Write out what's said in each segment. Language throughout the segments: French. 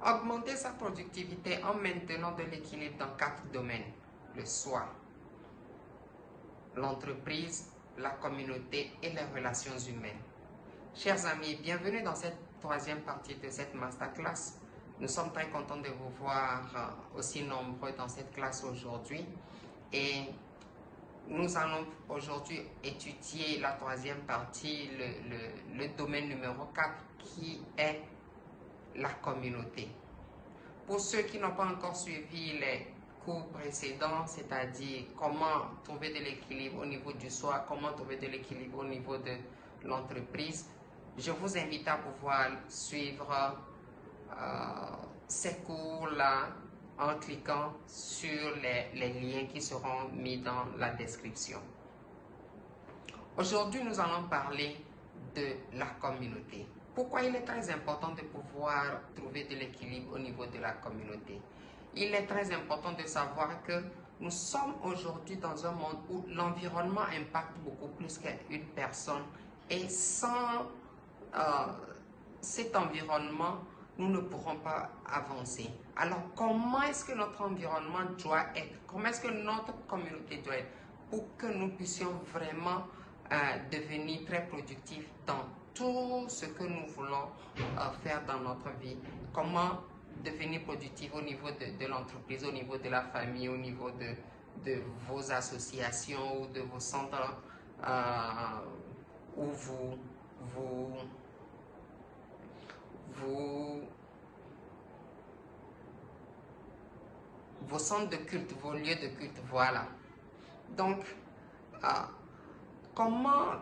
Augmenter sa productivité en maintenant de l'équilibre dans 4 domaines: le soi, l'entreprise, la communauté et les relations humaines. Chers amis, bienvenue dans cette troisième partie de cette masterclass. Nous sommes très contents de vous voir aussi nombreux dans cette classe aujourd'hui. Et nous allons aujourd'hui étudier la troisième partie, le domaine numéro 4, qui est la communauté. Pour ceux qui n'ont pas encore suivi les cours précédents, c'est-à-dire comment trouver de l'équilibre au niveau du soi, comment trouver de l'équilibre au niveau de l'entreprise, je vous invite à pouvoir suivre ces cours-là en cliquant sur les liens qui seront mis dans la description. Aujourd'hui, nous allons parler de la communauté. Pourquoi il est très important de pouvoir trouver de l'équilibre au niveau de la communauté? Il est très important de savoir que nous sommes aujourd'hui dans un monde où l'environnement impacte beaucoup plus qu'une personne, et sans cet environnement, nous ne pourrons pas avancer. Alors, comment est-ce que notre environnement doit être? Comment est-ce que notre communauté doit être pour que nous puissions vraiment devenir très productifs dans tout ce que nous voulons faire dans notre vie? Comment devenir productif au niveau de l'entreprise, au niveau de la famille, au niveau de vos associations ou de vos centres où vos centres de culte, vos lieux de culte, voilà. Donc,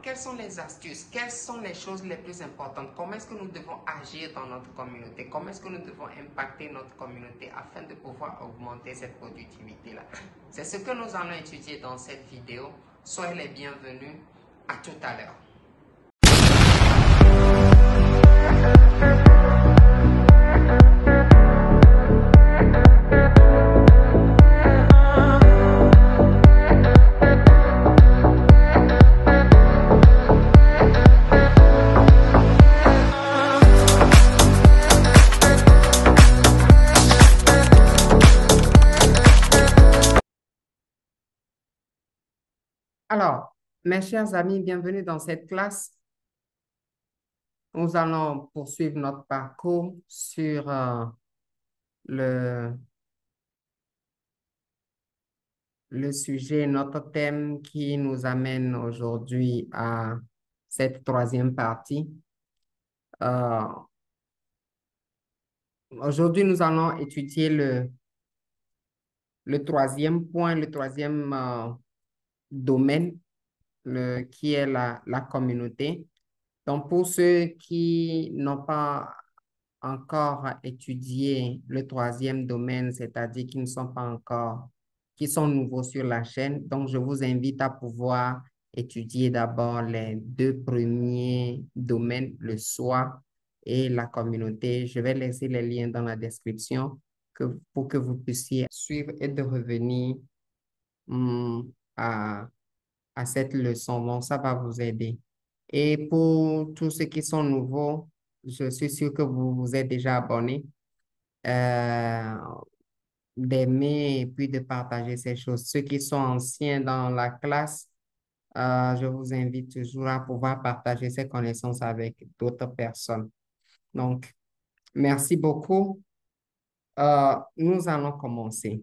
quelles sont les astuces, quelles sont les choses les plus importantes, comment est-ce que nous devons agir dans notre communauté, comment est-ce que nous devons impacter notre communauté afin de pouvoir augmenter cette productivité-là? C'est ce que nous allons étudier dans cette vidéo. Soyez les bienvenus, à tout à l'heure. Alors, mes chers amis, bienvenue dans cette classe. Nous allons poursuivre notre parcours sur le sujet, notre thème qui nous amène aujourd'hui à cette troisième partie. Aujourd'hui, nous allons étudier le troisième point, le troisième domaine, qui est la communauté. Donc, pour ceux qui n'ont pas encore étudié le troisième domaine, c'est-à-dire qui ne sont pas encore, qui sont nouveaux sur la chaîne, donc je vous invite à pouvoir étudier d'abord les deux premiers domaines, le soi et la communauté. Je vais laisser les liens dans la description pour que vous puissiez suivre et de revenir à cette leçon. Donc, ça va vous aider. Et pour tous ceux qui sont nouveaux, je suis sûr que vous vous êtes déjà abonnés, d'aimer et puis de partager ces choses. Ceux qui sont anciens dans la classe, je vous invite toujours à pouvoir partager ces connaissances avec d'autres personnes. Donc, merci beaucoup. Nous allons commencer.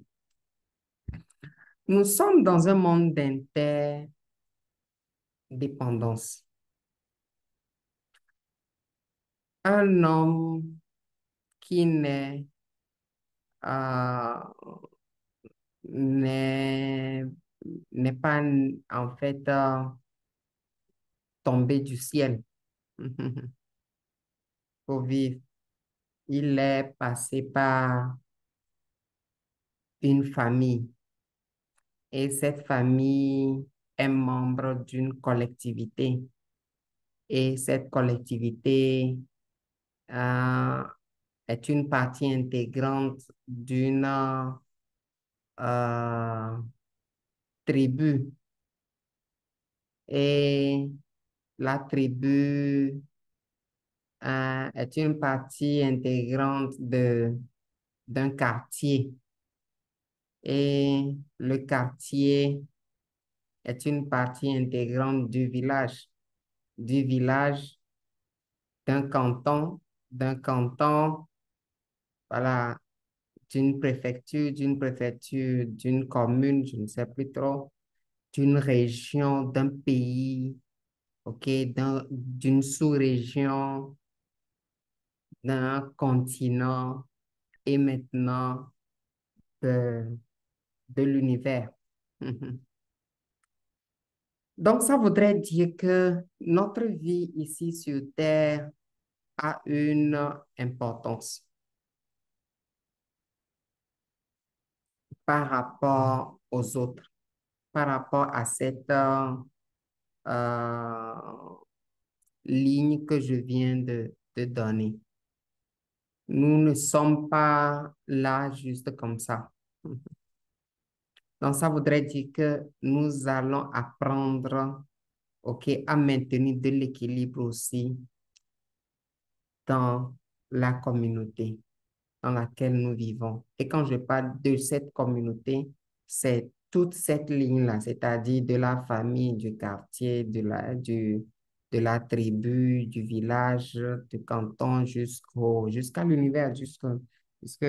Nous sommes dans un monde d'interdépendance. Un homme qui euh, n'est n'est pas en fait tombé du ciel pour vivre. Il est passé par une famille, et cette famille est membre d'une collectivité, et cette collectivité euh, est une partie intégrante d'une tribu, et la tribu est une partie intégrante d'un quartier. Et le quartier est une partie intégrante du village, d'un canton, voilà, d'une préfecture, d'une commune, je ne sais plus trop, d'une région, d'un pays, OK, d'une sous-région, d'un continent et maintenant de, de l'univers. Donc, ça voudrait dire que notre vie ici sur Terre a une importance par rapport aux autres, par rapport à cette euh, ligne que je viens de donner. Nous ne sommes pas là juste comme ça. Donc, ça voudrait dire que nous allons apprendre, OK, à maintenir de l'équilibre aussi dans la communauté dans laquelle nous vivons. Et quand je parle de cette communauté, c'est toute cette ligne-là, c'est-à-dire de la famille, du quartier, de la tribu, du village, du canton jusqu'à l'univers, jusque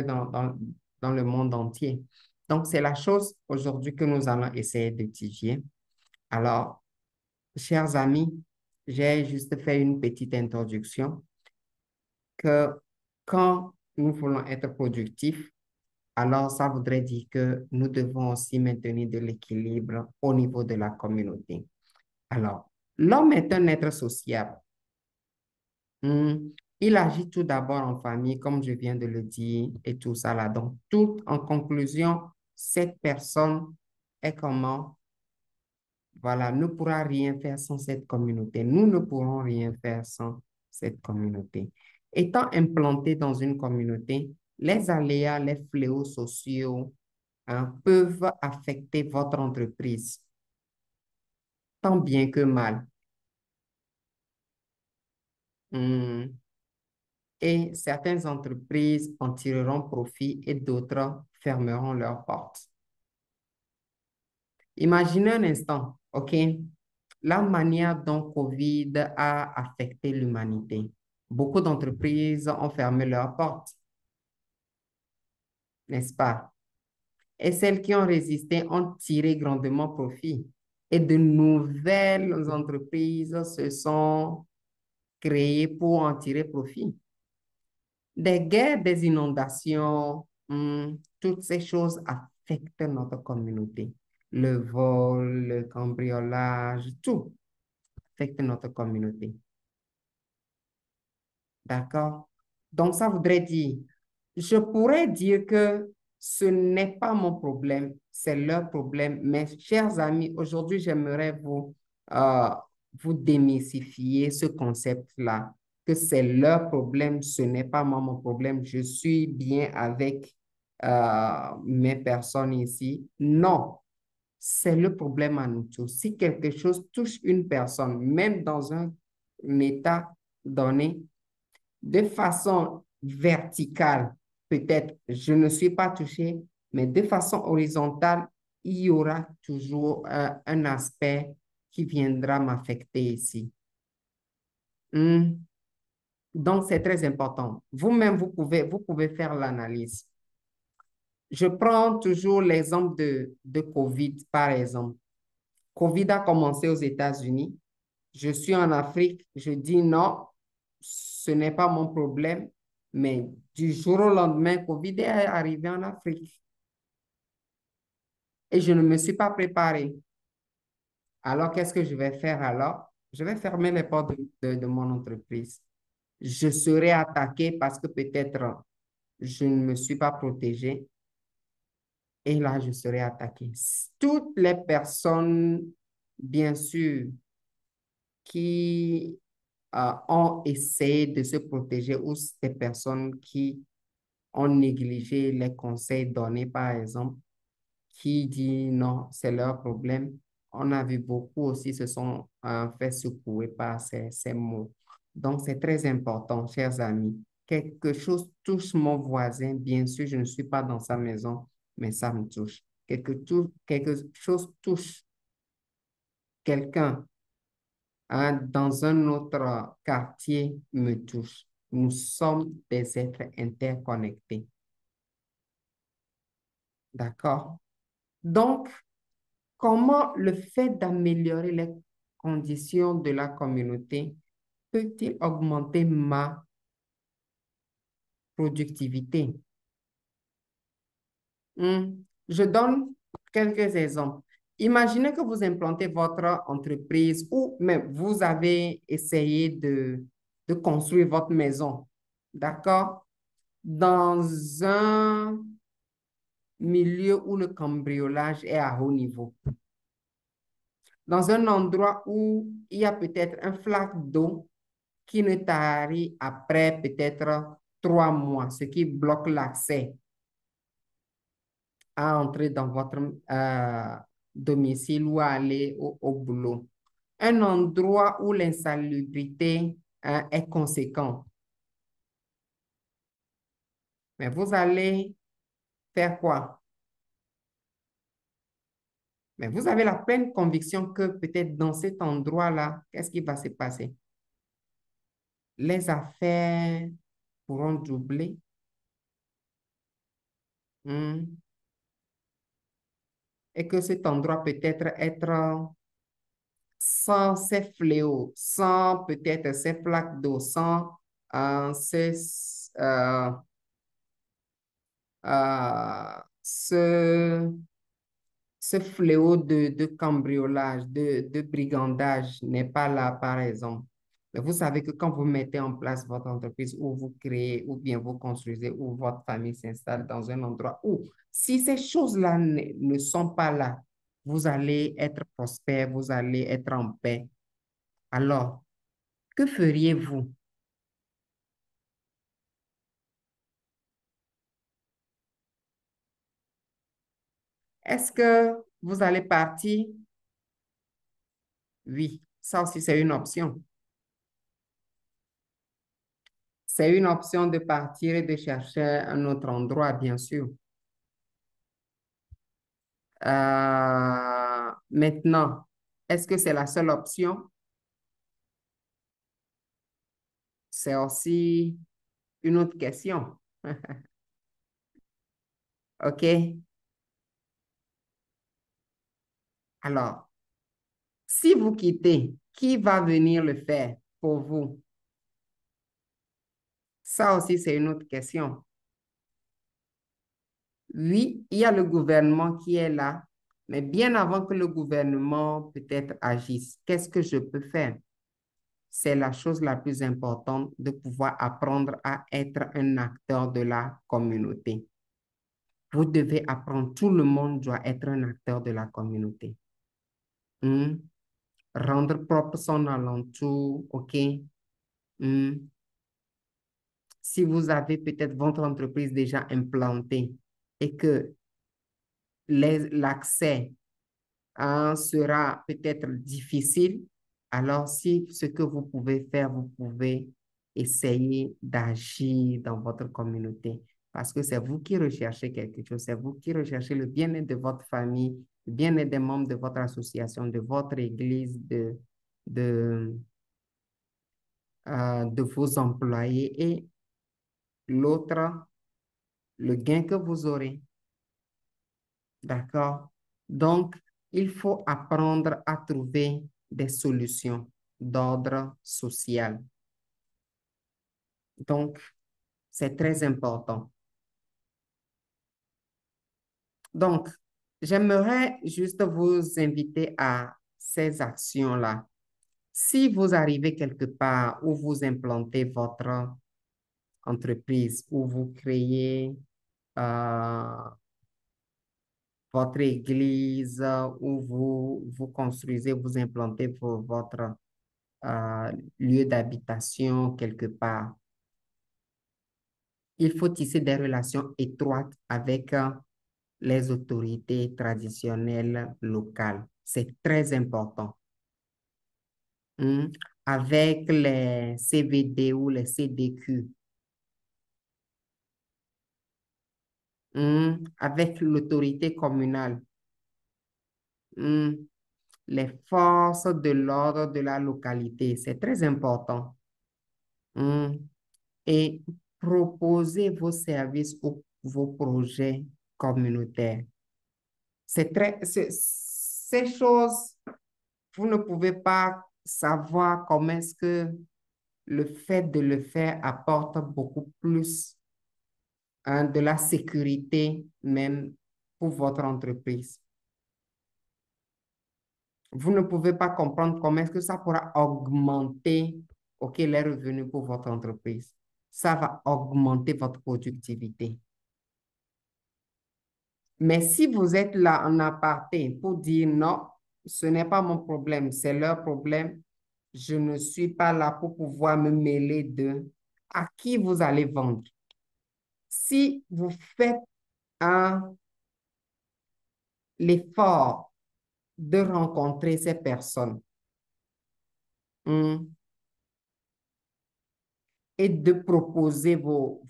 dans le monde entier. Donc, c'est la chose aujourd'hui que nous allons essayer d'étudier. Alors, chers amis, j'ai juste fait une petite introduction que quand nous voulons être productifs, alors ça voudrait dire que nous devons aussi maintenir de l'équilibre au niveau de la communauté. Alors, l'homme est un être sociable. Hmm, Il agit tout d'abord en famille, comme je viens de le dire, et tout ça là. Donc, tout en conclusion, cette personne est comment? Voilà, ne pourra rien faire sans cette communauté. Nous ne pourrons rien faire sans cette communauté. Étant implanté dans une communauté, les aléas, les fléaux sociaux, peuvent affecter votre entreprise, tant bien que mal. Hmm, Et certaines entreprises en tireront profit et d'autres fermeront leurs portes. Imaginez un instant, OK, la manière dont COVID a affecté l'humanité. Beaucoup d'entreprises ont fermé leurs portes, n'est-ce pas? Et celles qui ont résisté ont tiré grandement profit. Et de nouvelles entreprises se sont créées pour en tirer profit. Des guerres, des inondations, toutes ces choses affectent notre communauté. Le vol, le cambriolage, tout affecte notre communauté. D'accord? Donc, ça voudrait dire, je pourrais dire que ce n'est pas mon problème, c'est leur problème. Mais, chers amis, aujourd'hui, j'aimerais euh, vous démystifier ce concept-là, que c'est leur problème, ce n'est pas moi mon problème. Je suis bien avec mes personnes ici. Non, c'est le problème à nous tous. Si quelque chose touche une personne, même dans un état donné, de façon verticale, peut-être je ne suis pas touché, mais de façon horizontale, il y aura toujours un aspect qui viendra m'affecter ici. Hmm. Donc, c'est très important. Vous-même, vous pouvez faire l'analyse. Je prends toujours l'exemple de COVID, par exemple. COVID a commencé aux États-Unis. Je suis en Afrique, je dis non, ce n'est pas mon problème, mais du jour au lendemain, COVID est arrivé en Afrique et je ne me suis pas préparé. Alors, qu'est-ce que je vais faire alors? Je vais fermer les portes de mon entreprise. Je serai attaqué parce que peut-être je ne me suis pas protégé et là, je serai attaqué. Toutes les personnes, bien sûr, qui ont essayé de se protéger ou des personnes qui ont négligé les conseils donnés, par exemple, qui dit non, c'est leur problème. On a vu beaucoup aussi se sont fait secouer par ces mots. Donc, c'est très important, chers amis. Quelque chose touche mon voisin, bien sûr, je ne suis pas dans sa maison, mais ça me touche. Quelque chose touche quelqu'un hein, dans un autre quartier me touche. Nous sommes des êtres interconnectés. D'accord? Donc, comment le fait d'améliorer les conditions de la communauté peut-il augmenter ma productivité? Je donne quelques exemples. Imaginez que vous implantez votre entreprise ou même vous avez essayé de construire votre maison, d'accord? Dans un milieu où le cambriolage est à haut niveau, dans un endroit où il y a peut-être un flaque d'eau qui ne tarit après peut-être 3 mois, ce qui bloque l'accès à entrer dans votre domicile ou à aller au boulot. Un endroit où l'insalubrité est conséquente. Mais vous allez faire quoi? Mais vous avez la pleine conviction que peut-être dans cet endroit-là, qu'est-ce qui va se passer? Les affaires pourront doubler. hmm, Et que cet endroit peut-être être sans ces fléaux, sans peut-être ces flaques d'eau, sans ces, euh, ce, ce fléau de cambriolage, de brigandage n'est pas là, par exemple. Mais vous savez que quand vous mettez en place votre entreprise ou vous créez ou bien vous construisez ou votre famille s'installe dans un endroit où, si ces choses-là ne sont pas là, vous allez être prospère, vous allez être en paix. Alors, que feriez-vous? Est-ce que vous allez partir? Oui, ça aussi, c'est une option. C'est une option de partir et de chercher un autre endroit, bien sûr. Maintenant, est-ce que c'est la seule option? C'est aussi une autre question. OK? Alors, si vous quittez, qui va venir le faire pour vous? Ça aussi, c'est une autre question. Oui, il y a le gouvernement qui est là, mais bien avant que le gouvernement peut-être agisse, qu'est-ce que je peux faire? C'est la chose la plus importante de pouvoir apprendre à être un acteur de la communauté. Vous devez apprendre, tout le monde doit être un acteur de la communauté. Hmm? Rendre propre son alentour, OK? Hmm? Si vous avez peut-être votre entreprise déjà implantée et que l'accès sera peut-être difficile, alors si ce que vous pouvez faire, vous pouvez essayer d'agir dans votre communauté parce que c'est vous qui recherchez quelque chose, c'est vous qui recherchez le bien-être de votre famille, le bien-être des membres de votre association, de votre église, de, de vos employés et l'autre, le gain que vous aurez. D'accord? Donc, il faut apprendre à trouver des solutions d'ordre social. Donc, c'est très important. Donc, j'aimerais juste vous inviter à ces actions-là. Si vous arrivez quelque part où vous implantez votre entreprise, où vous créez euh, votre église, où vous construisez, vous implantez votre lieu d'habitation quelque part. Il faut tisser des relations étroites avec les autorités traditionnelles locales. C'est très important. Hmm. avec les CVD ou les CDQ, avec l'autorité communale, hmm, les forces de l'ordre de la localité. C'est très important. Hmm. Et proposer vos services ou vos projets communautaires. Ces choses, vous ne pouvez pas savoir comment est-ce que le fait de le faire apporte beaucoup plus de la sécurité même pour votre entreprise. Vous ne pouvez pas comprendre comment est-ce que ça pourra augmenter, OK, les revenus pour votre entreprise. Ça va augmenter votre productivité. Mais si vous êtes là en aparté pour dire non, ce n'est pas mon problème, c'est leur problème, je ne suis pas là pour pouvoir me mêler d'eux, à qui vous allez vendre? Si vous faites l'effort de rencontrer ces personnes, hmm, et de proposer vos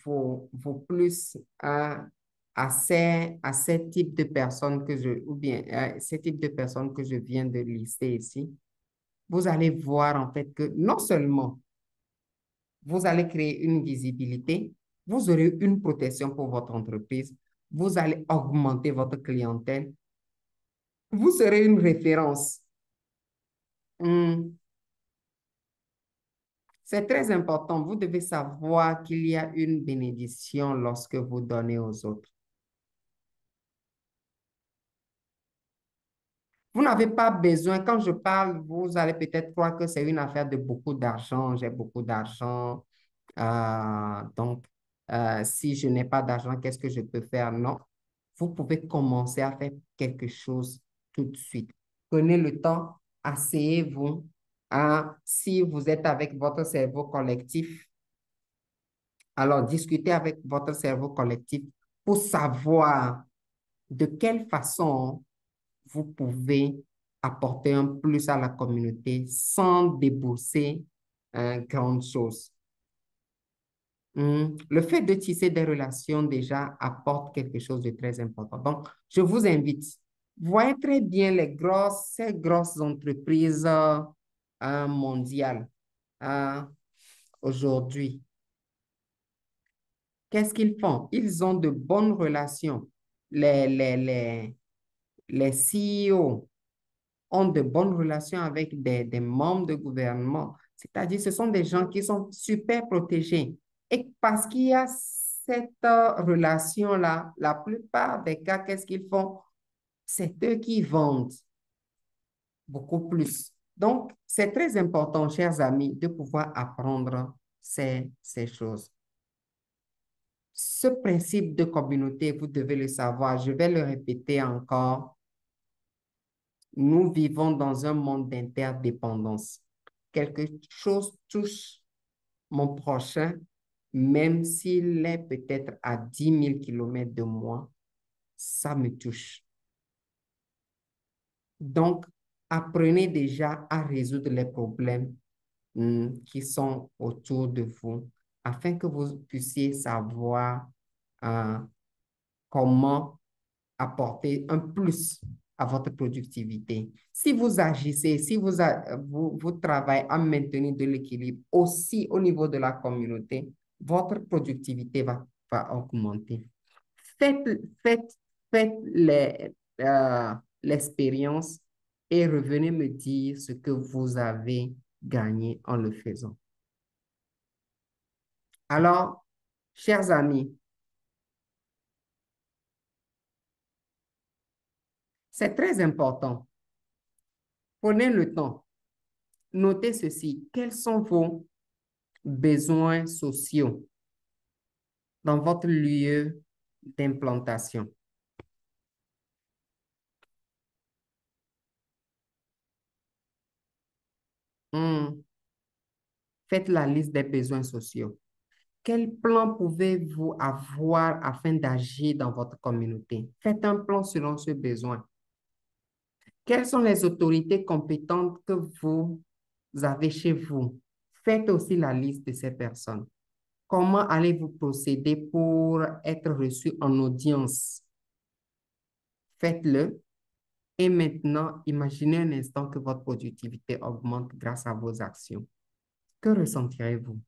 plus à ces types de personnes que je, ou bien ces types de personnes que je viens de lister ici, vous allez voir en fait que non seulement vous allez créer une visibilité, vous aurez une protection pour votre entreprise, vous allez augmenter votre clientèle, vous serez une référence. Hmm. C'est très important. Vous devez savoir qu'il y a une bénédiction lorsque vous donnez aux autres. Vous n'avez pas besoin, quand je parle, vous allez peut-être croire que c'est une affaire de beaucoup d'argent. J'ai beaucoup d'argent. Donc, si je n'ai pas d'argent, qu'est-ce que je peux faire? Non. Vous pouvez commencer à faire quelque chose tout de suite. Prenez le temps, asseyez-vous. Si vous êtes avec votre cerveau collectif, alors discutez avec votre cerveau collectif pour savoir de quelle façon vous pouvez apporter un plus à la communauté sans débourser grande chose. Le fait de tisser des relations déjà apporte quelque chose de très important. Donc, je vous invite, voyez très bien ces grosses entreprises mondiales aujourd'hui. Qu'est-ce qu'ils font? Ils ont de bonnes relations. Les, les, les, les CEO ont de bonnes relations avec des membres de gouvernement. C'est-à-dire, ce sont des gens qui sont super protégés. Et parce qu'il y a cette relation-là, la plupart des cas, qu'est-ce qu'ils font? C'est eux qui vendent beaucoup plus. Donc, c'est très important, chers amis, de pouvoir apprendre ces choses. Ce principe de communauté, vous devez le savoir. Je vais le répéter encore. Nous vivons dans un monde d'interdépendance. Quelque chose touche mon prochain, même s'il est peut-être à 10 000 kilomètres de moi, ça me touche. Donc, apprenez déjà à résoudre les problèmes qui sont autour de vous afin que vous puissiez savoir euh, comment apporter un plus à votre productivité. Si vous agissez, si vous travaillez à maintenir de l'équilibre aussi au niveau de la communauté, votre productivité va augmenter. Faites, faites, faites l'expérience et revenez me dire ce que vous avez gagné en le faisant. Alors, chers amis, c'est très important. Prenez le temps. Notez ceci. Quels sont vos besoins sociaux dans votre lieu d'implantation? Hmm. Faites la liste des besoins sociaux. Quel plan pouvez-vous avoir afin d'agir dans votre communauté? Faites un plan selon ce besoin. Quelles sont les autorités compétentes que vous avez chez vous, faites aussi la liste de ces personnes. Comment allez-vous procéder pour être reçu en audience? Faites-le. Et maintenant, imaginez un instant que votre productivité augmente grâce à vos actions. Que ressentirez-vous?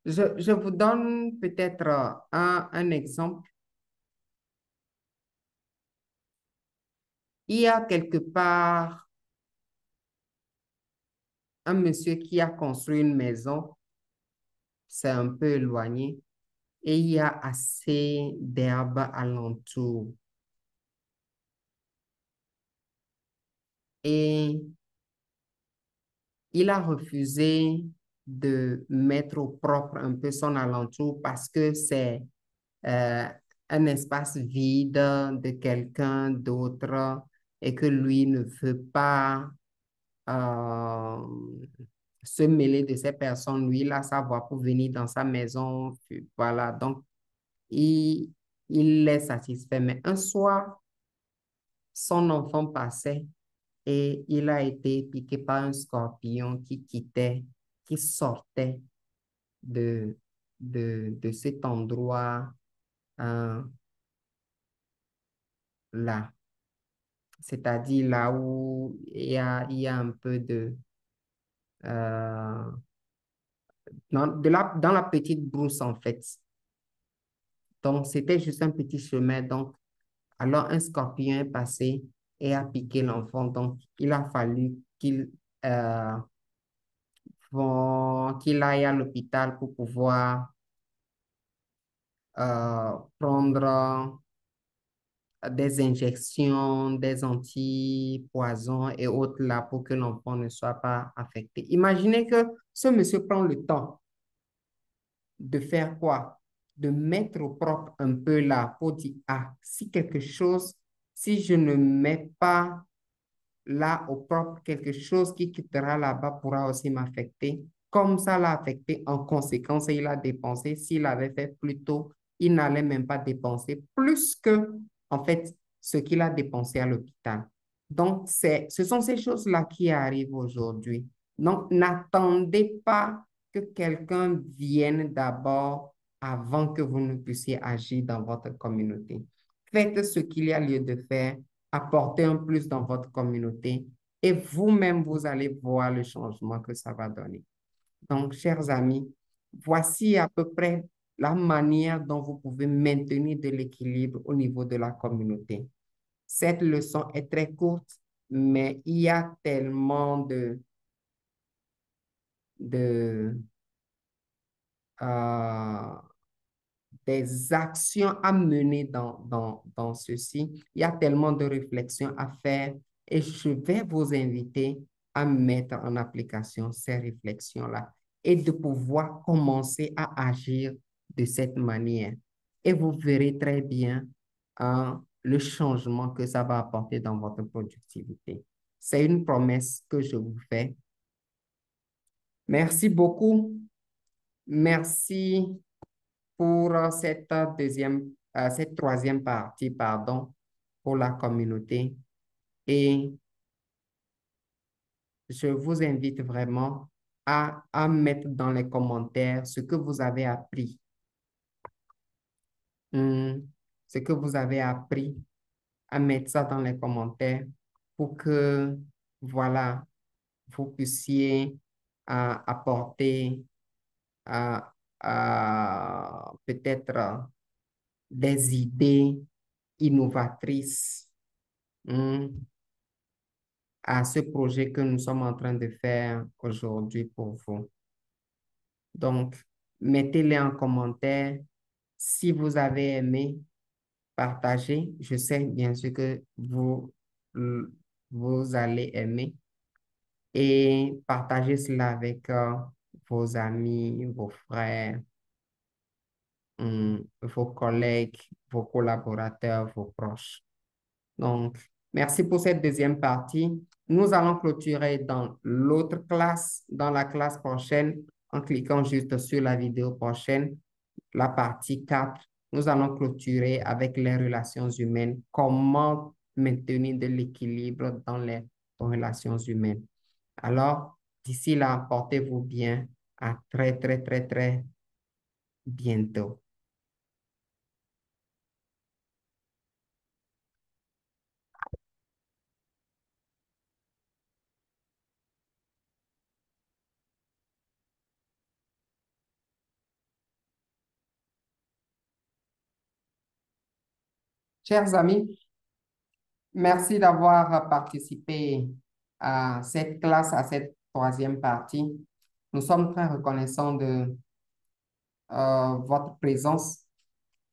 Je vous donne peut-être un exemple. Il y a quelque part un monsieur qui a construit une maison, c'est un peu éloigné, et il y a assez d'herbe alentour. Et il a refusé de mettre au propre un peu son alentour parce que c'est euh, un espace vide de quelqu'un d'autre et que lui ne veut pas euh, se mêler de ces personnes. Lui, il a sa voix pour venir dans sa maison. Voilà, donc il, il est satisfait. Mais un soir, son enfant passait et il a été piqué par un scorpion qui sortait de, de cet endroit euh, là. C'est-à-dire là où il y a un peu euh, dans la petite brousse en fait. Donc, c'était juste un petit chemin. Donc, alors un scorpion est passé et a piqué l'enfant. Donc, il a fallu euh, qu'il aille à l'hôpital pour pouvoir prendre des injections, des antipoisons et autres là pour que l'enfant ne soit pas affecté. Imaginez que ce monsieur prend le temps de faire quoi? De mettre au propre un peu là pour dire, ah, si quelque chose, si je ne mets pas là au propre, quelque chose qui quittera là-bas pourra aussi m'affecter. Comme ça l'a affecté en conséquence et il a dépensé. S'il avait fait plus tôt, il n'allait même pas dépenser plus que, en fait, ce qu'il a dépensé à l'hôpital. Donc, ce sont ces choses-là qui arrivent aujourd'hui. Donc, n'attendez pas que quelqu'un vienne d'abord avant que vous ne puissiez agir dans votre communauté. Faites ce qu'il y a lieu de faire, apportez un plus dans votre communauté et vous-même, vous allez voir le changement que ça va donner. Donc, chers amis, voici à peu près la manière dont vous pouvez maintenir de l'équilibre au niveau de la communauté. Cette leçon est très courte, mais il y a tellement de, euh, des actions à mener dans ceci. Il y a tellement de réflexions à faire et je vais vous inviter à mettre en application ces réflexions-là et de pouvoir commencer à agir de cette manière. Et vous verrez très bien le changement que ça va apporter dans votre productivité. C'est une promesse que je vous fais. Merci beaucoup. Merci pour cette troisième partie, pardon, pour la communauté. Et je vous invite vraiment à mettre dans les commentaires ce que vous avez appris. Hmm, ce que vous avez appris, à mettre ça dans les commentaires pour que, voilà, vous puissiez apporter peut-être des idées innovatrices à ce projet que nous sommes en train de faire aujourd'hui pour vous. Donc, mettez-les en commentaire. Si vous avez aimé, partagez. Je sais bien sûr que vous allez aimer et partagez cela avec vos amis, vos frères, vos collègues, vos collaborateurs, vos proches. Donc, merci pour cette deuxième partie. Nous allons clôturer dans l'autre classe, dans la classe prochaine, en cliquant juste sur la vidéo prochaine, la partie 4. Nous allons clôturer avec les relations humaines, comment maintenir de l'équilibre dans les relations humaines. Alors, d'ici là, portez-vous bien. À très, très, très, très bientôt. Chers amis, merci d'avoir participé à cette classe, à cette troisième partie. Nous sommes très reconnaissants de votre présence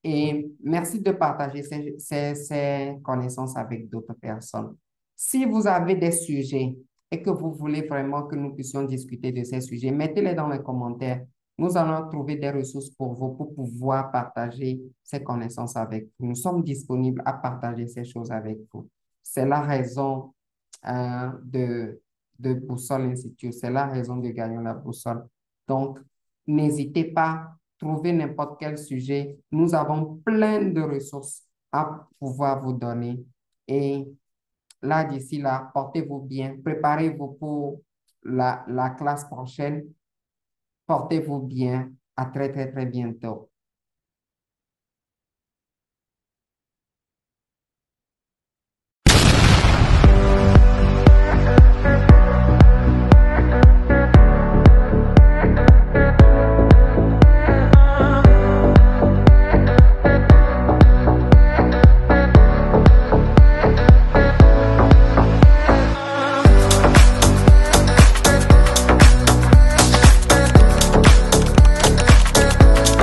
et merci de partager ces connaissances avec d'autres personnes. Si vous avez des sujets et que vous voulez vraiment que nous puissions discuter de ces sujets, mettez-les dans les commentaires. Nous allons trouver des ressources pour vous pour pouvoir partager ces connaissances avec vous. Nous sommes disponibles à partager ces choses avec vous. C'est la raison de Boussole Institute. C'est la raison de Gagnons la Boussole. Donc, n'hésitez pas, trouvez n'importe quel sujet. Nous avons plein de ressources à pouvoir vous donner. Et là, d'ici là, portez-vous bien. Préparez-vous pour la classe prochaine. Portez-vous bien. À très, très, très bientôt.